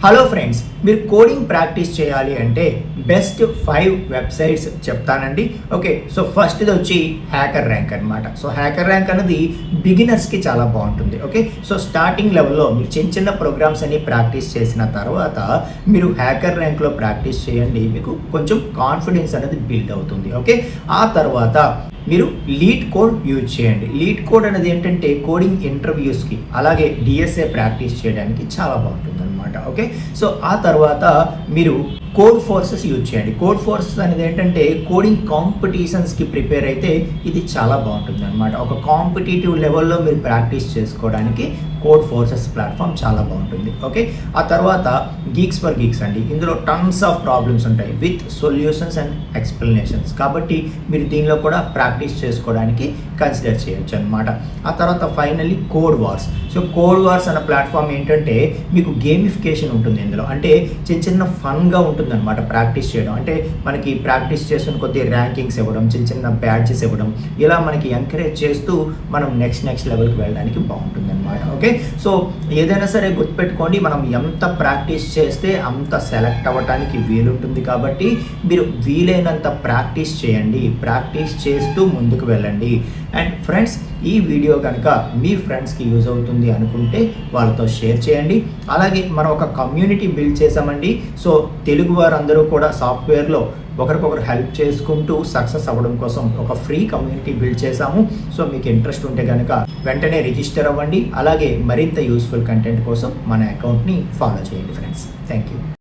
Hello friends, మీరు coding practice చేయాలి అంటే బెస్ట్ 5 వెబ్సైట్స్ చెప్తానండి. ఓకే, సో ఫస్ట్ది వచ్చి హ్యాకర్ ర్యాంక్ అనమాట. సో హ్యాకర్ ర్యాంక్ అనేది బిగినర్స్కి చాలా బాగుంటుంది. ఓకే, సో స్టార్టింగ్ లెవెల్లో మీరు చిన్న చిన్న ప్రోగ్రామ్స్ అన్ని ప్రాక్టీస్ చేసిన తర్వాత మీరు హ్యాకర్ ర్యాంక్లో ప్రాక్టీస్ చేయండి. మీకు కొంచెం కాన్ఫిడెన్స్ అనేది బిల్డ్ అవుతుంది. ఓకే, ఆ తర్వాత మీరు లీడ్ కోడ్ యూజ్ చేయండి. లీడ్ కోడ్ అనేది ఏంటంటే కోడింగ్ ఇంటర్వ్యూస్కి అలాగే డిఎస్ఏ ప్రాక్టీస్ చేయడానికి చాలా బాగుంటుంది అనమాట. ఓకే, సో ఆ తర్వాత మీరు కోడ్ ఫోర్సెస్ యూజ్ చేయండి. కోడ్ ఫోర్సెస్ అనేది ఏంటంటే కోడింగ్ కాంపిటీషన్స్కి ప్రిపేర్ అయితే ఇది చాలా బాగుంటుంది అనమాట. ఒక కాంపిటేటివ్ లెవెల్లో మీరు ప్రాక్టీస్ చేసుకోవడానికి కోడ్ ఫోర్సెస్ ప్లాట్ఫామ్ చాలా బాగుంటుంది. ఓకే, ఆ తర్వాత గీక్స్ ఫర్ గీక్స్ అండి. ఇందులో టన్స్ ఆఫ్ ప్రాబ్లమ్స్ ఉంటాయి విత్ సొల్యూషన్స్ అండ్ ఎక్స్ప్లెనేషన్స్, కాబట్టి మీరు దీనిలో కూడా ప్రాక్టీస్ చేసుకోవడానికి కన్సిడర్ చేయొచ్చు అనమాట. ఆ తర్వాత finally code wars. So code wars అన్న ప్లాట్ఫామ్ ఏంటంటే మీకు గేమిఫికేషన్ ఉంటుంది ఇందులో. అంటే చిన్న చిన్న ఫన్గా ఉంటుంది అనమాట ప్రాక్టీస్ చేయడం. అంటే మనకి ప్రాక్టీస్ చేస్తున్న కొద్ది ర్యాంకింగ్స్ ఇవ్వడం, చిన్న చిన్న బ్యాడ్జెస్ ఇవ్వడం, ఇలా మనకి ఎంకరేజ్ చేస్తూ మనం నెక్స్ట్ లెవెల్కి వెళ్ళడానికి బాగుంటుంది అనమాట. ఓకే, సో ఏదైనా సరే గుర్తుపెట్టుకోండి, మనం ఎంత ప్రాక్టీస్ చేస్తే అంత సెలెక్ట్ అవ్వడానికి వీలుంటుంది. కాబట్టి మీరు వీలైనంత ప్రాక్టీస్ చేయండి, ప్రాక్టీస్ చేస్తూ ముందుకు వెళ్ళండి. అండ్ ఫ్రెండ్స్, ఈ వీడియో కనుక మీ ఫ్రెండ్స్కి యూజ్ అవుతుంది అనుకుంటే వాళ్ళతో షేర్ చేయండి. అలాగే మనం ఒక కమ్యూనిటీ బిల్డ్ చేసామండి. సో తెలుగు వారందరూ కూడా సాఫ్ట్వేర్లో ఒకరికొకరు హెల్ప్ చేసుకుంటూ సక్సెస్ అవ్వడం కోసం ఒక ఫ్రీ కమ్యూనిటీ బిల్డ్ చేశాము. సో మీకు ఇంట్రెస్ట్ ఉంటే కనుక వెంటనే రిజిస్టర్ అవ్వండి. అలాగే మరింత యూస్ఫుల్ కంటెంట్ కోసం మన అకౌంట్ని ఫాలో చేయండి ఫ్రెండ్స్. Thank you.